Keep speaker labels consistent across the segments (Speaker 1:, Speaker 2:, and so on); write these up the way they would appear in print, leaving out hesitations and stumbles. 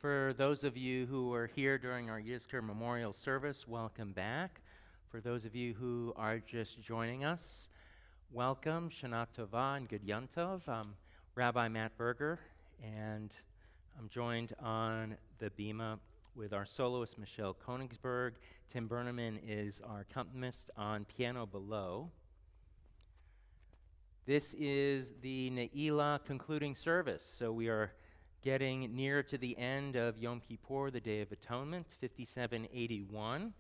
Speaker 1: For those of you who were here during our Yizkor Memorial Service, welcome back. For those of you who are just joining us, welcome, Shana Tova and Good Yantov. I'm Rabbi Matt Berger, and I'm joined on the bima with our soloist, Michelle Konigsberg. Tim Berneman is our accompanist on piano below. This is the Neilah concluding service, so we are getting near to the end of Yom Kippur, the Day of Atonement, 5781.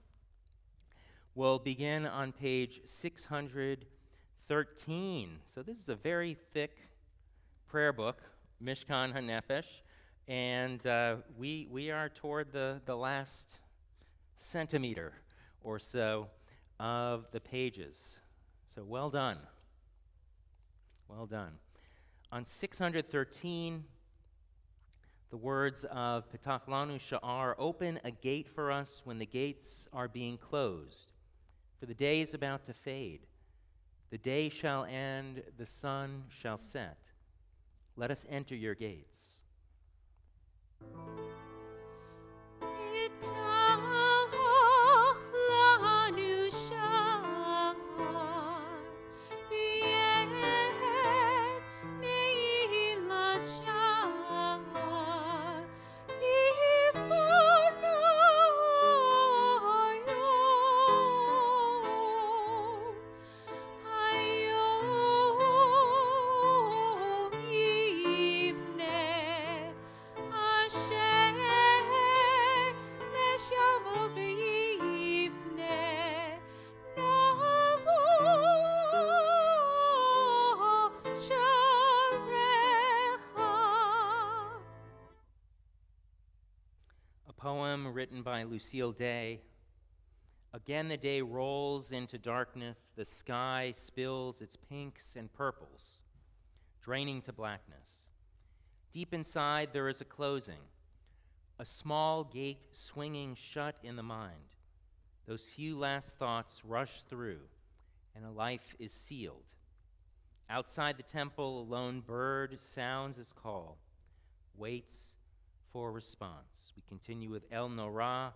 Speaker 1: We'll begin on page 613. So this is a very thick prayer book, Mishkan HaNefesh, and we are toward the last centimeter or so of the pages. So well done. Well done. On 613, the words of Petach Lanu Sha'ar, open a gate for us when the gates are being closed, for the day is about to fade. The day shall end, the sun shall set. Let us enter your gates. Poem written by Lucille Day. Again the day rolls into darkness, the sky spills its pinks and purples, draining to blackness. Deep inside there is a closing, a small gate swinging shut in the mind. Those few last thoughts rush through, and a life is sealed. Outside the temple, a lone bird sounds its call, waits for response. We continue with El Norah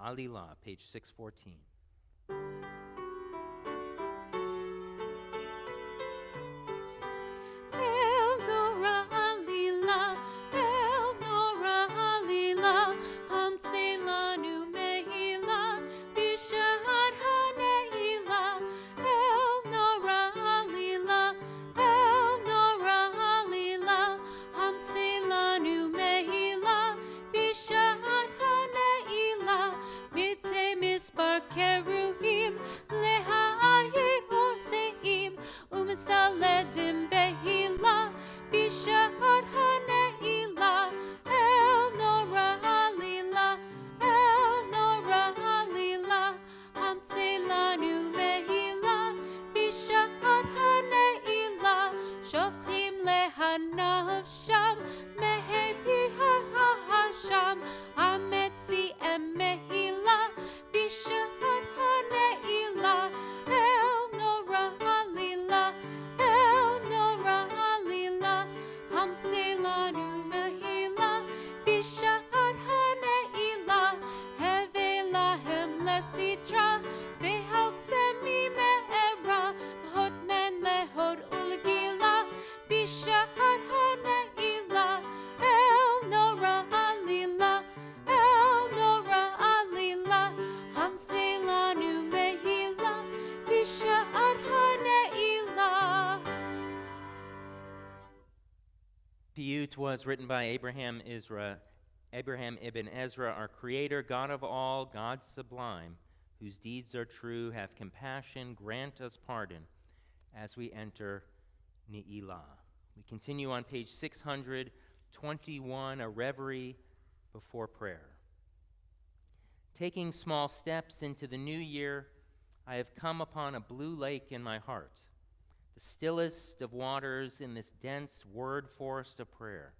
Speaker 1: Alila, page 614.
Speaker 2: El Norah Alila, El Norah Alila, Hamtzi lanu Mehila, Bishad HaNeilah. El Norah Alila, El Norah Alila, Hamtzi lanu Mehila, Bishad HaNeilah. Mite misbar keruim, leha'ayin oseim, umsaledim behila, Bishad HaNeilah. El Norah Alila, El Norah Alila, Hamtzi lanu Mehila, Bishad HaNeilah. Shofchim lehanavsham, mehepi ha'asham, Ametzi emehila, Bishad HaNeilah. El Norah Alila, El Norah Alila, Hamtzi lanu Mehila, Bishad HaNeilah. Heve lahem lesitra, vehaltzemi me'era, hot men lehod ulgila, Bishad HaNeilah. El Norah Alila, El Norah Alila, Hamtzi lanu Mehila, Bishad HaNeilah.
Speaker 1: Piyut was written by Abraham ibn Ezra, our creator, God of all, God sublime, whose deeds are true. Have compassion, grant us pardon as we enter Neilah. We continue on page 621, a reverie before prayer. Taking small steps into the new year, I have come upon a blue lake in my heart, the stillest of waters in this dense word forest of prayer.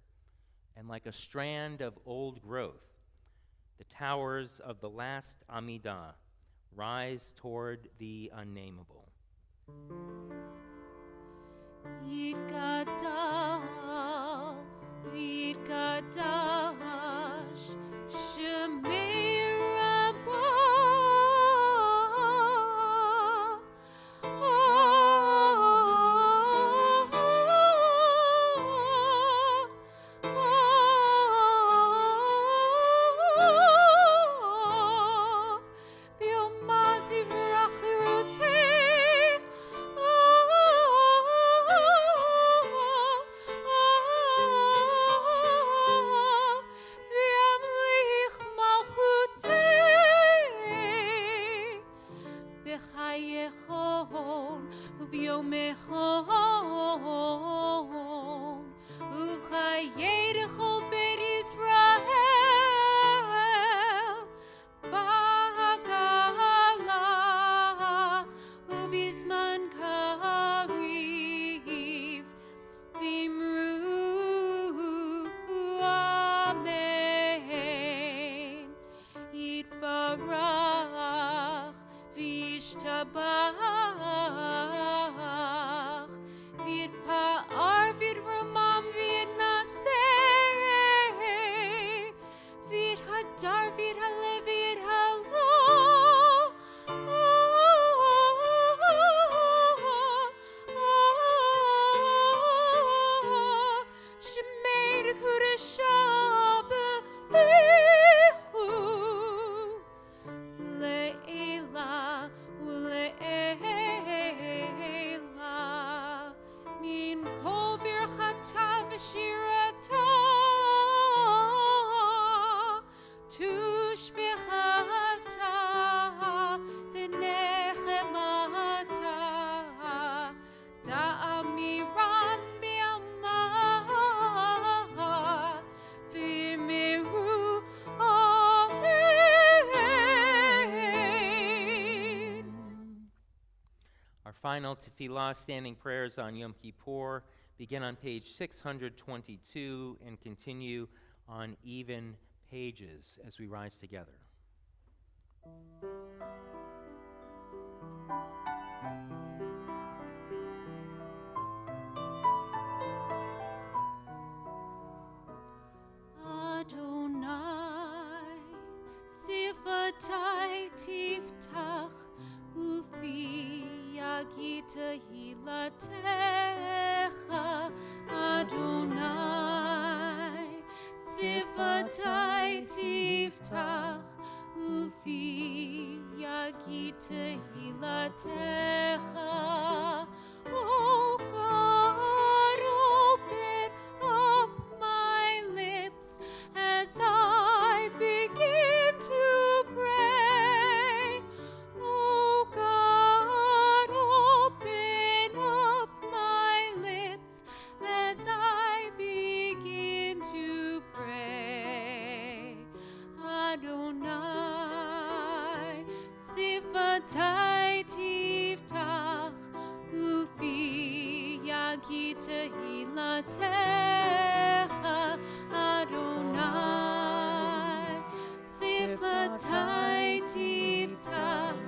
Speaker 1: And like a strand of old growth, the towers of the last Amidah rise toward the unnameable.
Speaker 2: Yitgadal, Yitgadash, ויום אחרון, וחיי לכל בית ישראל בגלה ובזמן קריב ואמרו אמן. יתברך וישתבח ויתפאר ויתרומם ויתנשא ויתהדר ויתהלל ויתהלל שמי לקודשא בריחו לעילא ולעילא מן כל ברכתה ושירתה תושבחתה ונחמתה תאמירן בימה ואמרו amen.
Speaker 1: Our final tefillah standing prayers on Yom Kippur begin on page 622 and continue on even pages as we rise together.
Speaker 2: Adonai, sifatai tiftach, ufi yagi tehilatecha. Adonai, sifatai tiftach, ufi yagi tehilatecha. Oh God, open up my lips as I begin to pray. Oh God, open up my lips as I begin to pray. Adonai, sifatai tiftach, ufi yagi tehilatecha. Adonai, sifatai tiftach,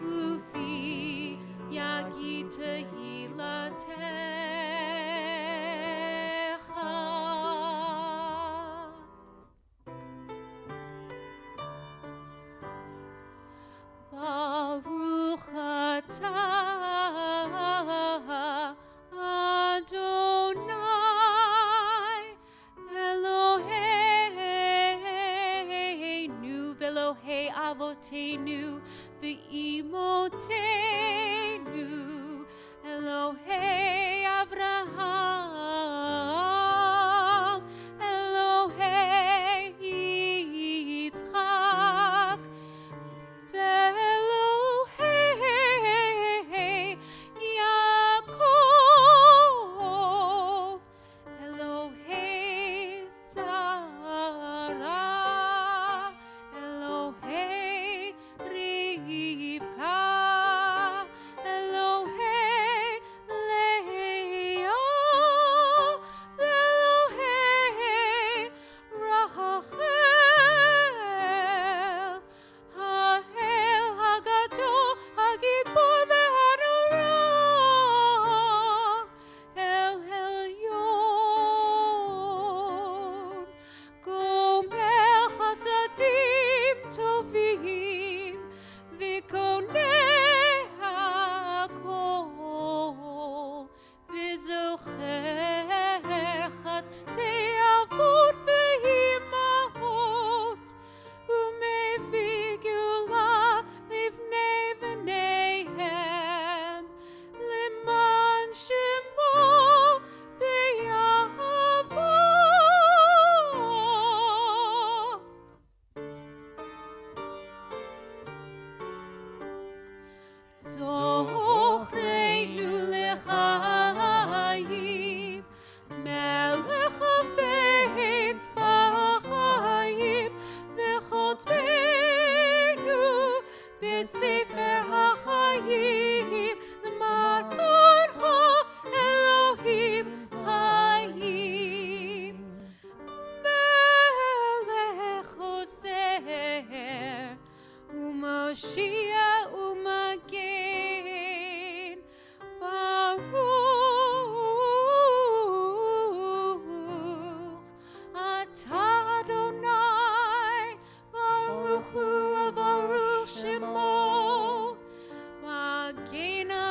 Speaker 2: ufi yagi tehilatecha. Baruch atah Adonai Eloheinu v'Elohei avoteinu v'imotenu Elohei Avraham Elohei Yitzchak Elohei Yaakov, Elohei Sarah, Elohei Rivka,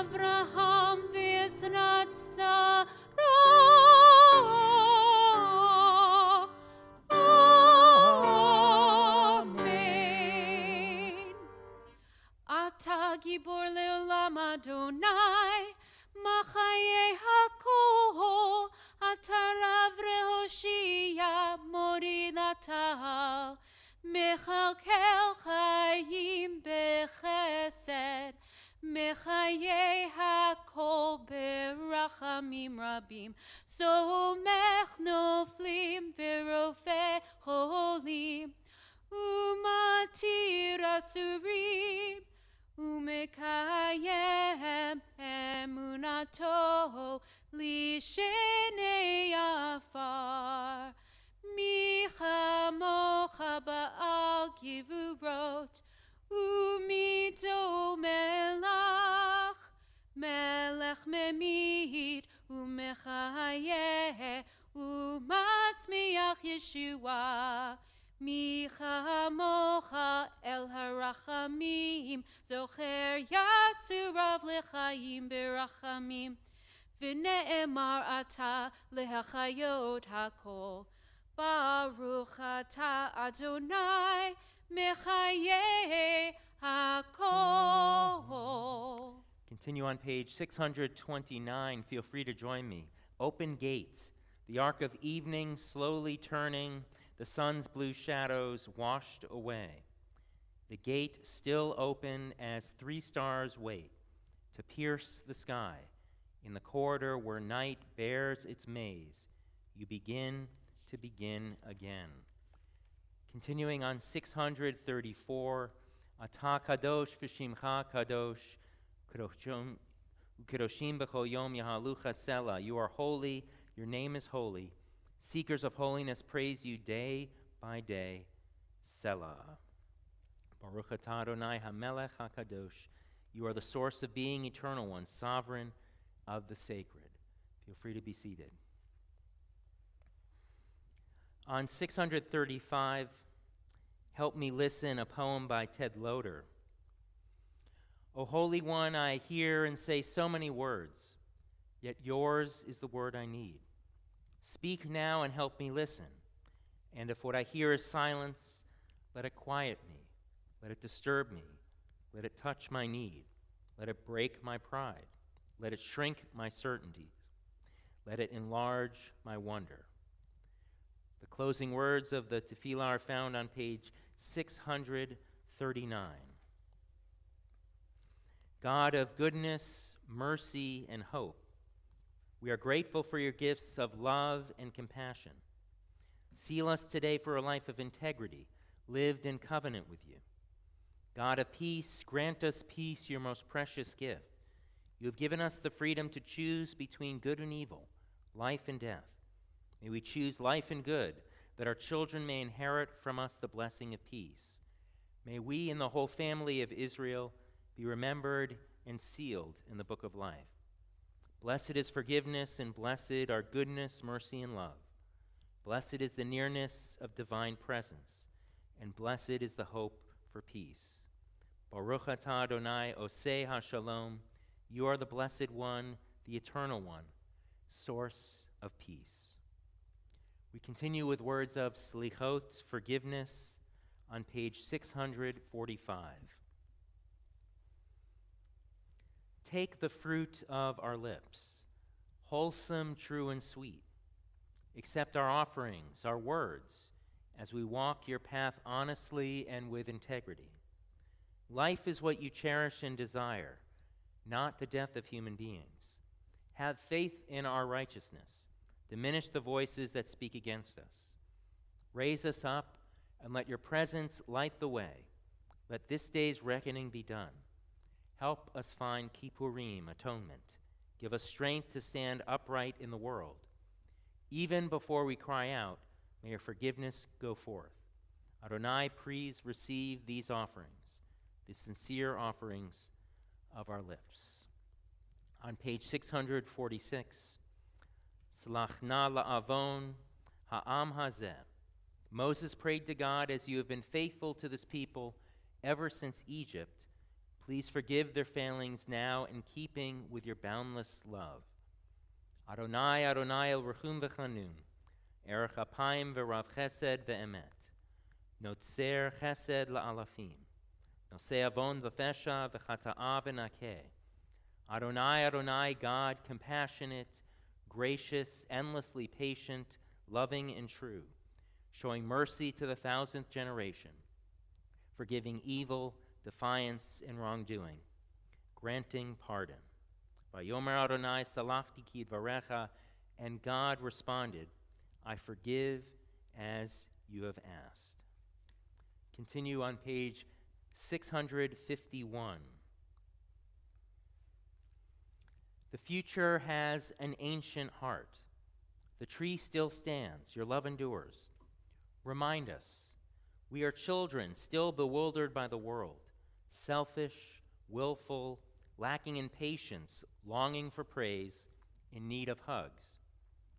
Speaker 2: Avraham v'Yitzchak Sarah. Amen. Ata gibor leolam Adonai, Machaye hakol, Ata rav rehoshia mori latal, Mechalkel chayim bechesed, Mechaye hakol berachamim rabim, Somech noflim verofe cholim, Umatir asurim, Umekayem emunato lishenei afar. Micha mocha ba'al givurot, Umito melach, melech memit, Umechayeh, Umatzmiach Yeshua. Micha mocha el harachamim, Zocher yatsurav lechayim berachamim, V'ne'emar ata lehachayot hakol, Baruch ata Adonai mechaye hakol.
Speaker 1: Continue on page 629. Feel free to join me. Open gates. The arc of evening slowly turning, the sun's blue shadows washed away. The gate still open as 3 stars wait to pierce the sky. In the corridor where night bears its maze, you begin to begin again. Continuing on 634, Ata kadosh v'shimcha kadosh, kadoshim b'chol yom yahalucha sela. You are holy, your name is holy. Seekers of holiness praise you day by day. Selah. Baruch atah Adonai hamelech hakadosh. You are the source of being, eternal one, sovereign of the sacred. Feel free to be seated. On 635, Help Me Listen, a poem by Ted Loder. O Holy One, I hear and say so many words, yet yours is the word I need. Speak now and help me listen. And if what I hear is silence, let it quiet me. Let it disturb me. Let it touch my need. Let it break my pride. Let it shrink my certainties. Let it enlarge my wonder. The closing words of the tefillah are found on page 639. God of goodness, mercy, and hope, we are grateful for your gifts of love and compassion. Seal us today for a life of integrity, lived in covenant with you. God of peace, grant us peace, your most precious gift. You have given us the freedom to choose between good and evil, life and death. May we choose life and good, that our children may inherit from us the blessing of peace. May we and the whole family of Israel be remembered and sealed in the book of life. Blessed is forgiveness, and blessed are goodness, mercy, and love. Blessed is the nearness of divine presence, and blessed is the hope for peace. Baruch atah Adonai oseh hashalom. You are the blessed one, the eternal one, source of peace. We continue with words of slichot, forgiveness, on page 645. Take the fruit of our lips, wholesome, true, and sweet. Accept our offerings, our words, as we walk your path honestly and with integrity. Life is what you cherish and desire, not the death of human beings. Have faith in our righteousness. Diminish the voices that speak against us. Raise us up and let your presence light the way. Let this day's reckoning be done. Help us find kippurim, atonement. Give us strength to stand upright in the world. Even before we cry out, may your forgiveness go forth. Adonai, please receive these offerings, the sincere offerings of our lips. On page 646, Salachna la'avon ha'am hazeh. Moses prayed to God, as you have been faithful to this people ever since Egypt, Please forgive their failings now in keeping with your boundless love. Adonai, Adonai, el rechum v'chanun, erech apayim v'rav chesed ve'emet, notzer chesed la'alafim, nosei avon v'fesha v'chata'a v'nakeh. Adonai, Adonai, God, compassionate, gracious, endlessly patient, loving and true, showing mercy to the 1,000th generation, forgiving evil, defiance, and wrongdoing, granting pardon. Vayomer Adonai salachti ki dvarecha, and God responded, I forgive as you have asked. Continue on page 651. The future has an ancient heart. The tree still stands. Your love endures. Remind us, we are children still bewildered by the world, selfish, willful, lacking in patience, longing for praise, in need of hugs.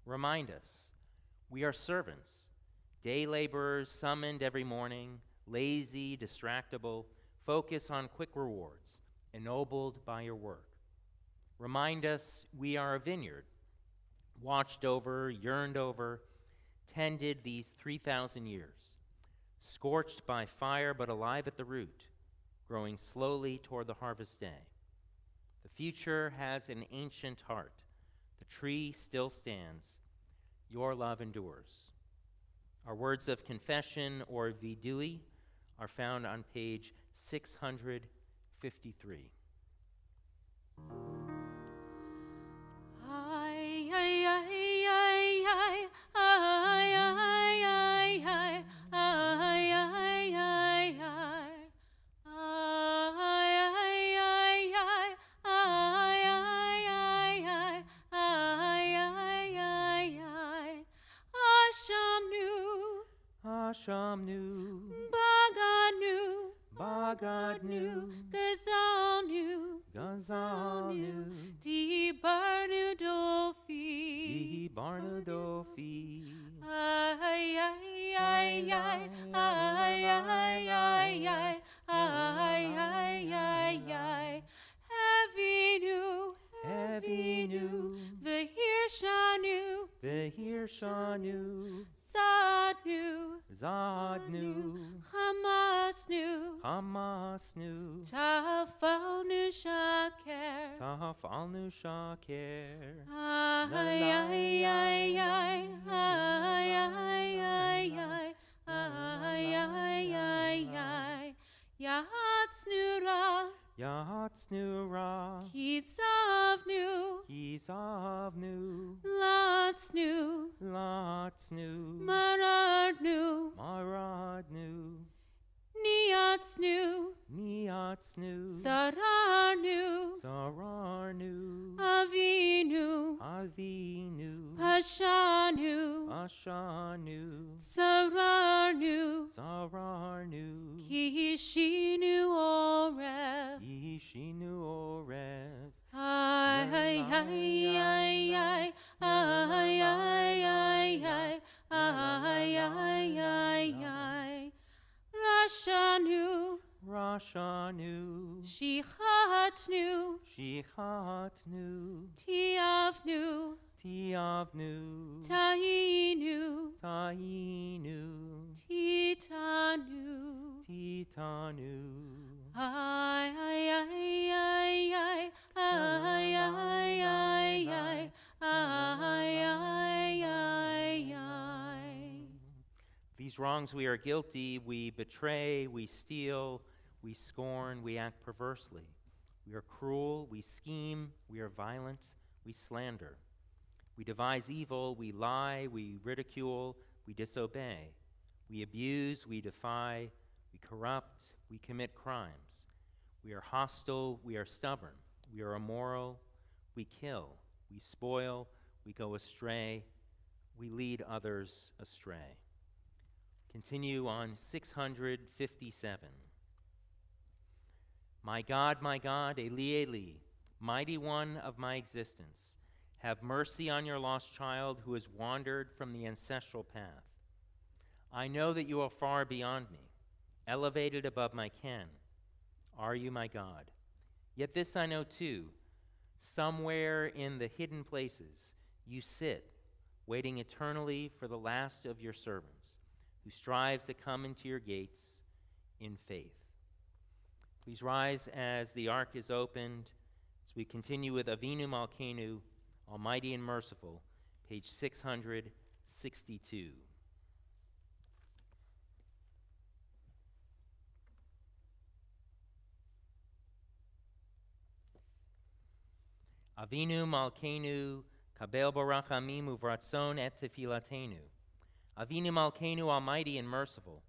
Speaker 1: Remind us, we are servants, day laborers summoned every morning, lazy, distractible, focus on quick rewards, ennobled by your work. Remind us we are a vineyard, watched over, yearned over, tended these 3,000 years, scorched by fire but alive at the root, growing slowly toward the harvest day. The future has an ancient heart. The tree still stands. Your love endures. Our words of confession, or vidui, are found on page 653. Hashamnu,
Speaker 2: Baganu,
Speaker 1: Bagadnu,
Speaker 2: Gazalnu,
Speaker 1: Gazalnu,
Speaker 2: Dibarnu Dofi,
Speaker 1: Barnadofi,
Speaker 2: ay ay ay ay ay ay ay ay ay ay ay Avinu,
Speaker 1: Evinu,
Speaker 2: Vehirshanu,
Speaker 1: Vehirshanu,
Speaker 2: Zadnu,
Speaker 1: Zadnu,
Speaker 2: Hamasnu,
Speaker 1: Hamasnu,
Speaker 2: Tafalnu Shaker,
Speaker 1: Tafalnu Shaker,
Speaker 2: ay ay ay ay ay ay ay ay ay ay ay ay Yahatznu Ra,
Speaker 1: Yahatznu Ra,
Speaker 2: Kisavnu,
Speaker 1: Kisavnu,
Speaker 2: Latznu,
Speaker 1: Latznu,
Speaker 2: Mararnu,
Speaker 1: Maradnu,
Speaker 2: Niatznu,
Speaker 1: Niatznu,
Speaker 2: Sararnu,
Speaker 1: Sararnu,
Speaker 2: Avinu,
Speaker 1: Avinu,
Speaker 2: Pashanu,
Speaker 1: Ashanu,
Speaker 2: Sararnu,
Speaker 1: Sararnu,
Speaker 2: Kishinu Oref,
Speaker 1: Yishinu Orev,
Speaker 2: ay ay ay ay ay ay ay ay ay ay ay ay Rashanu,
Speaker 1: Rashanu,
Speaker 2: Shichatnu,
Speaker 1: Shichatnu,
Speaker 2: Tiavnu,
Speaker 1: Tiavnu,
Speaker 2: Tahinu,
Speaker 1: Tainu,
Speaker 2: Titanu,
Speaker 1: Titanu,
Speaker 2: ay ay ay ay ay ay ay ay ay ay ay ay ay.
Speaker 1: These wrongs we are guilty, we betray, we steal, we scorn, we act perversely. We are cruel, we scheme, we are violent, we slander. We devise evil, we lie, we ridicule, we disobey. We abuse, we defy, we corrupt, we commit crimes. We are hostile, we are stubborn, we are immoral, we kill, we spoil, we go astray, we lead others astray. Continue on 657. My God, Eli, Eli, mighty one of my existence, have mercy on your lost child who has wandered from the ancestral path. I know that you are far beyond me, elevated above my ken. Are you my God? Yet this I know too, somewhere in the hidden places you sit, waiting eternally for the last of your servants, who strive to come into your gates in faith. Please rise as the ark is opened, as we continue with Avinu Malkeinu, Almighty and Merciful, page 662. Avinu Malkeinu, Kabel Barachamim Uvratzon et Tefilatenu. Avinu Malkeinu, Almighty and Merciful,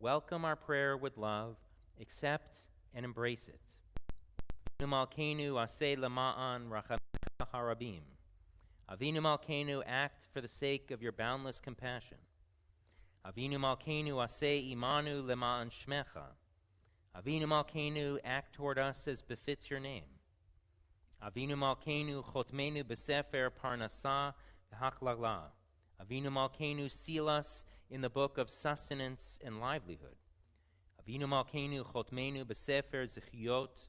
Speaker 1: welcome our prayer with love, accept and embrace it. Avinu Malkeinu, Aseh Lama'an Rachamecha Harabim. Avinu Malkeinu, act for the sake of your boundless compassion. Avinu Malkeinu, Aseh Imanu Lema'an Shmecha. Avinu Malkeinu, act toward us as befits your name. Avinu Malkeinu, Chotmenu B'Sefer Parnasah V'Hachlala. Avinu Malkeinu, seal us in the book of sustenance and livelihood. Avinu Malkeinu, Chotmenu B'Sefer Zechiyot.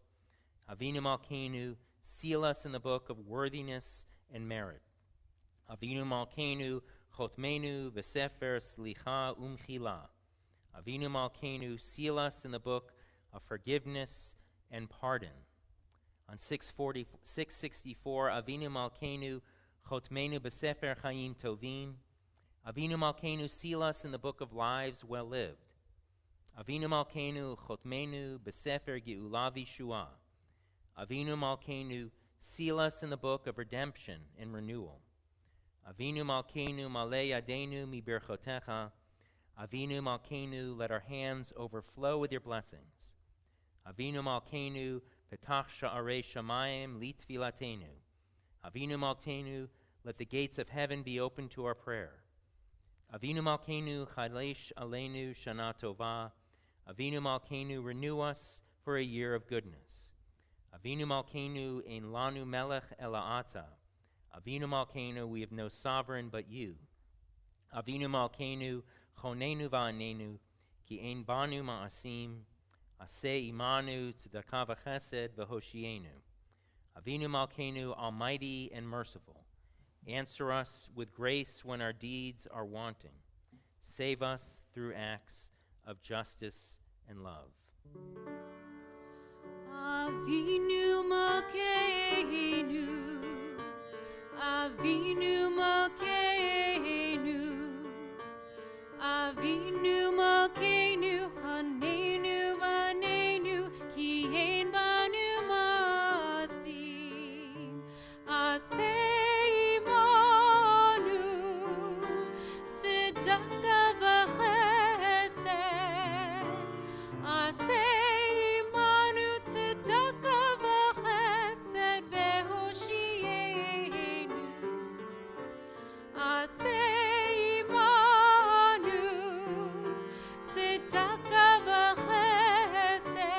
Speaker 1: Avinu Malkeinu, seal us in the book of worthiness and merit. Avinu Malkeinu, Chotmenu B'Sefer Slicha Umchila. Avinu Malkeinu, seal us in the book of forgiveness and pardon. On 664, Avinu Malkeinu, Chotmenu B'Sefer Chaim Tovim. Avinu Malkeinu, seal us in the book of lives well lived. Avinu Malkeinu, Chotmenu B'Sefer Geula V'Shua. Avinu Malkeinu, seal us in the book of redemption and renewal. Avinu Malkeinu, Malei Yadenu Mi Birchotecha. Avinu Malkeinu, let our hands overflow with your blessings. Avinu Malkeinu, Petach Sha'arei Shamayim Litfilatenu. Avinu Malkeinu, let the gates of heaven be open to our prayer. Avinu Malkeinu, Chalesh Aleinu Shana Tova. Avinu Malkeinu, renew us for a year of goodness. Avinu Malkeinu, Ein Lanu Melech Ela Ata. Avinu Malkeinu, we have no sovereign but you. Avinu Malkeinu, Chonenu Va'anenu, Ki Ein Banu Ma'asim. Aseh Imanu Tzedakah V'Chesed V'Hoshienu. Avinu Malkeinu, Almighty and Merciful, answer us with grace when our deeds are wanting. Save us through acts of justice and love.
Speaker 2: Avinu Malkeinu, Avinu Malkeinu, Avinu Malkeinu, Chanenu Vanenu, Ki Ein Banu Masim, Aseh Imanu, Tzedakah V'Chesed, Aseh Imanu, Tzedakah V'Chesed V'Hoshienu, Aseh Imanu, Tzedakah V'Chesed,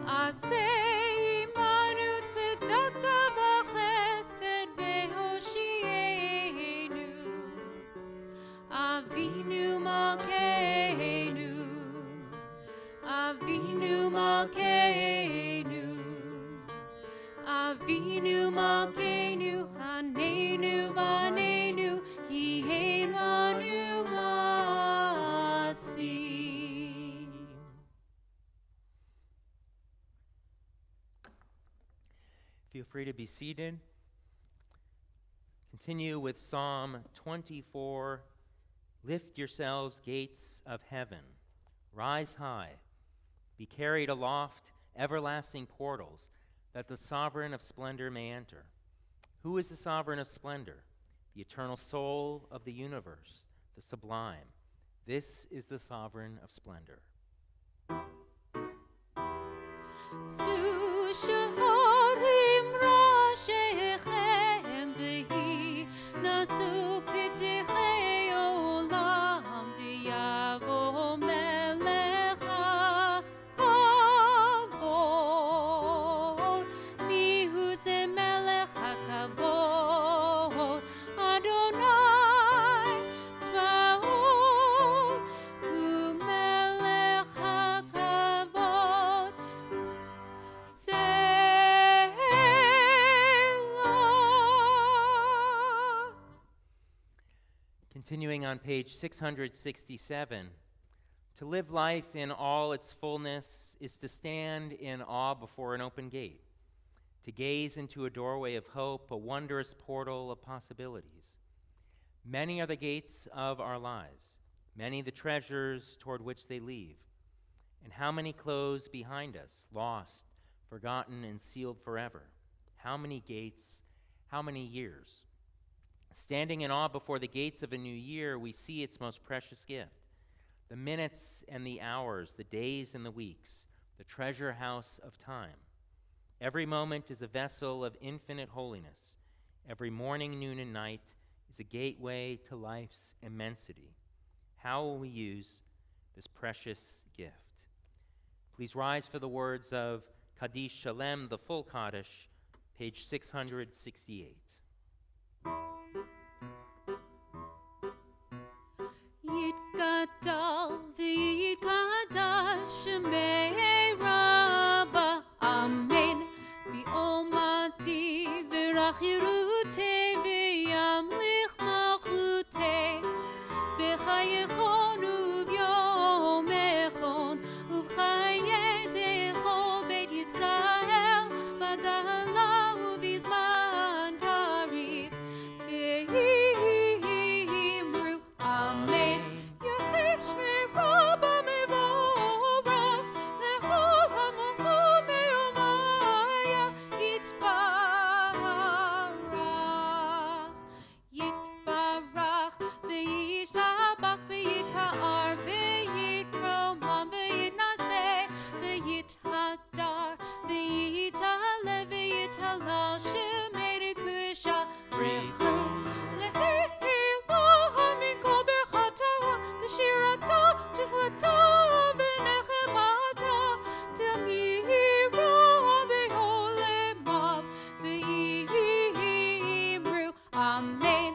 Speaker 2: Aseh Imanu, Tzedakah V'Chesed V'Hoshienu. Avinu Malkeinu, Avinu Malkeinu, Avinu Malkeinu, Chanenu Vanenu, Ki Ein Banu Masim.
Speaker 1: Feel free to be seated. Continue with Psalm 24. Lift yourselves, gates of heaven. Rise high. Be carried aloft, everlasting portals, that the sovereign of splendor may enter. Who is the sovereign of splendor? The eternal soul of the universe, the sublime. This is the sovereign of splendor.
Speaker 2: Zu Shehorim Rashechem V'hi Nasu P'techei Olam V'yavo Melech HaKavod. Mihu ze Melech HaKavod, Adonai Tzvaot, Hu Melech HaKavod.
Speaker 1: Continuing on page 667, to live life in all its fullness is to stand in awe before an open gate, to gaze into a doorway of hope, a wondrous portal of possibilities. Many are the gates of our lives, many the treasures toward which they lead, and how many close behind us, lost, forgotten, and sealed forever. How many gates, how many years? Standing in awe before the gates of a new year, we see its most precious gift. The minutes and the hours, the days and the weeks, the treasure house of time. Every moment is a vessel of infinite holiness. Every morning, noon, and night is a gateway to life's immensity. How will we use this precious gift? Please rise for the words of Kaddish Shalem, the full Kaddish, page 668.
Speaker 2: Yitgadal v'yitgadash shemei Rabba, Amen. B'omati v'rachirutei v'yamlich malchutei, b'chayechon u'vyomechon u'v'chayei dechol Beit Yisrael, b'gala u'bizman kariv v'yimru, Amen. Yehish me'Rabba mevorach le'olam u'me'omaya yitbarach. Yitbarach v'yishtabach v'yitpa'ar v'yitromam v'yitnaseh v'yithadar v'yitaleh v'yitalal shemei kedusha b'rechu le'elah min kol berchata v'shirata t'chuvata v'nechemata t'mira b'olemav v'yimru, Amen.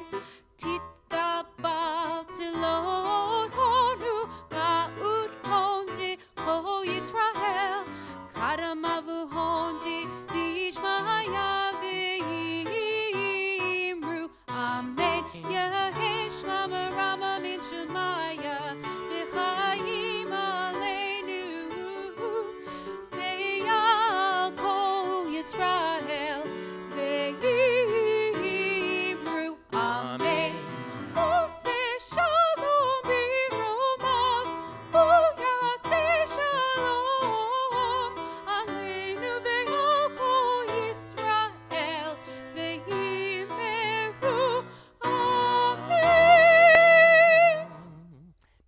Speaker 2: Titgabal tilot honu ba'ut hondi cho Yisrael, kadamavu hondi v'yishmaya v'yimru, Amen. Yehesh lama rama min shemaya v'chayim aleinu ve'yal kol Yisrael ve'yimru, Amen. Oseh shalom b'romav u'yaseh shalom aleinu ve'al kol Yisrael ve'yimeru, Amen.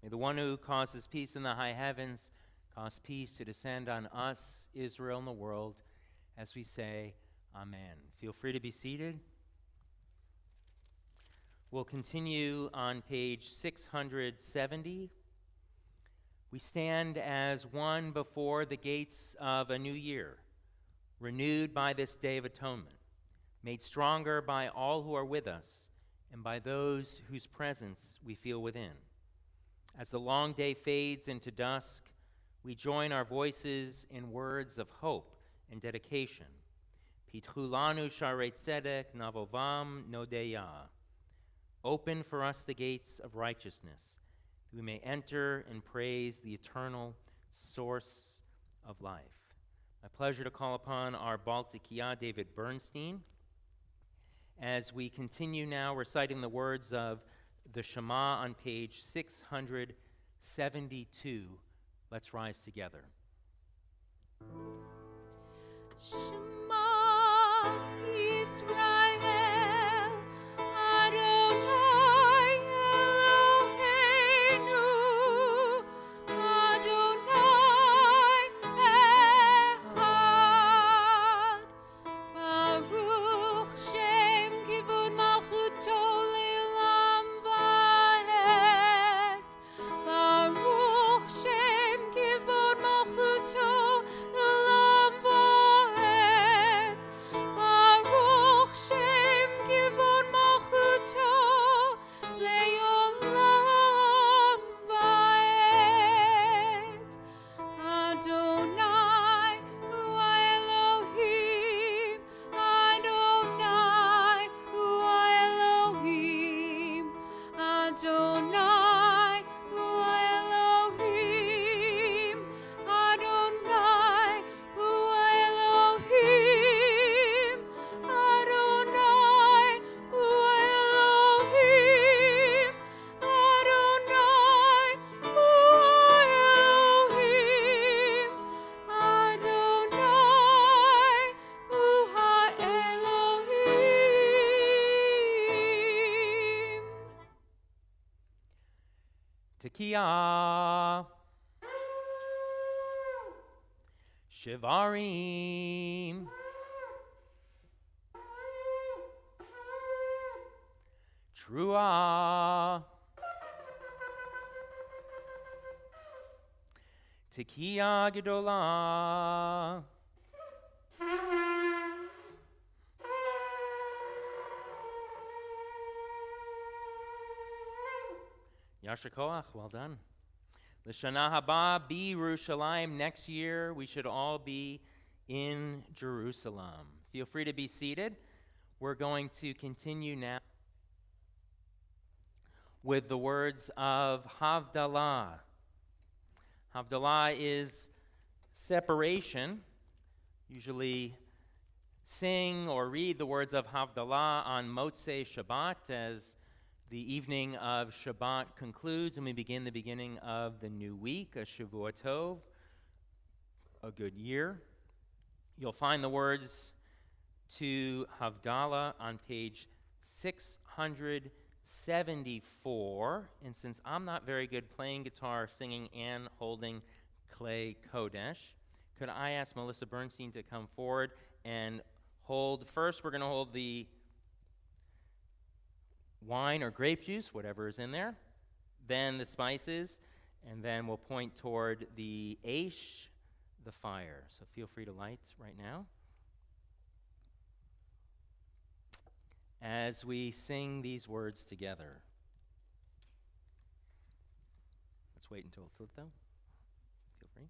Speaker 1: May the one who causes peace in the high heavens cause peace to descend on us, Israel, and the world, as we say, Amen. Feel free to be seated. We'll continue on page 670. We stand as one before the gates of a new year, renewed by this day of atonement, made stronger by all who are with us and by those whose presence we feel within. As the long day fades into dusk, we join our voices in words of hope and dedication. Pitchu lanu sharei tzedek navovam nodeya. Open for us the gates of righteousness, that we may enter and praise the eternal source of life. My pleasure to call upon our Baltikia, David Bernstein, as we continue now reciting the words of the Shema on page 672. Let's rise together.
Speaker 2: Shema Yisrael, Adonai Eloheinu, Adonai Echad. Baruch Shem Kivud Malchuto Le'olam Va'ed. Baruch Shem Kivud Malchuto Le'olam Va'ed.
Speaker 1: Tekiah. Shivarim. Trua. Tekiah Gedolah. Yasher Koach, well done. L'shana haba be Yerushalayim. Next year, we should all be in Jerusalem. Feel free to be seated. We're going to continue now with the words of Havdalah. Havdalah is separation. Usually sing or read the words of Havdalah on Motzei Shabbat as the evening of Shabbat concludes and we begin the beginning of the new week, a Shavua Tov, a good year. You'll find the words to Havdalah on page 674. And since I'm not very good playing guitar, singing, and holding Clay Kodesh, could I ask Melissa Bernstein to come forward and hold? First, we're going to hold the wine or grape juice, whatever is in there, then the spices, and then we'll point toward the Aish, the fire. So feel free to light right now. As we sing these words together. Let's wait until it's lit, though. Feel free.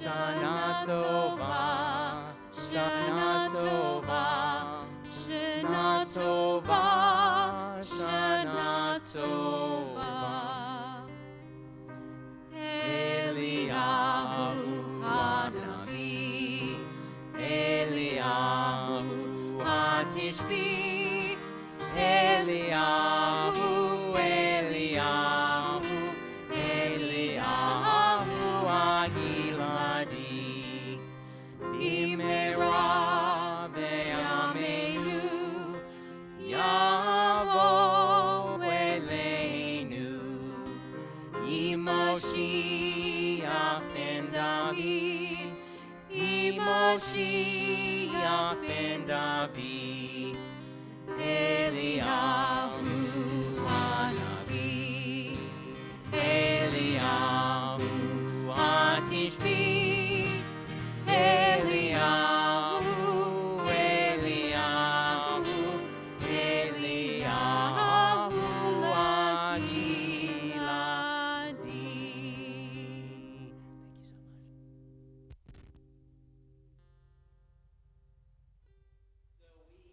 Speaker 2: Shana Tova, Shana Sova. Eliyahu Hanavi, Eliyahu Hatishbi, Eliyahu, Eliyahu, Eliyahu Agiladi, Bimera Be'amenu, Yavo Eleinu, Moshiach ben David, Moshiach ben David, Eliyahu Hanavi, Eliyahu Hatishbi, Eliyahu, Eliyahu, Eliyahu Agiladi.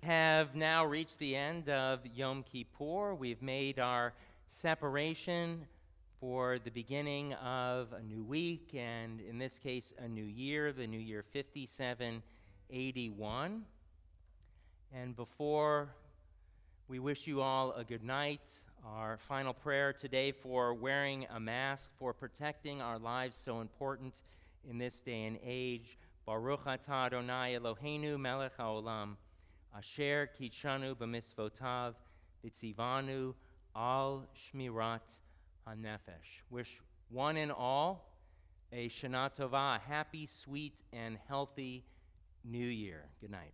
Speaker 1: Have now reached the end of Yom Kippur. We've made our separation for the beginning of a new week, and in this case, a new year, the new year 5781. And before we wish you all a good night, our final prayer today for wearing a mask, for protecting our lives so important in this day and age. Baruch atah Adonai Eloheinu melech haolam, asher kitshanu b'mitzvotav, v'tzivanu al shmirat hanefesh. Wish one and all a Shana Tova, a happy, sweet, and healthy new year. Good night.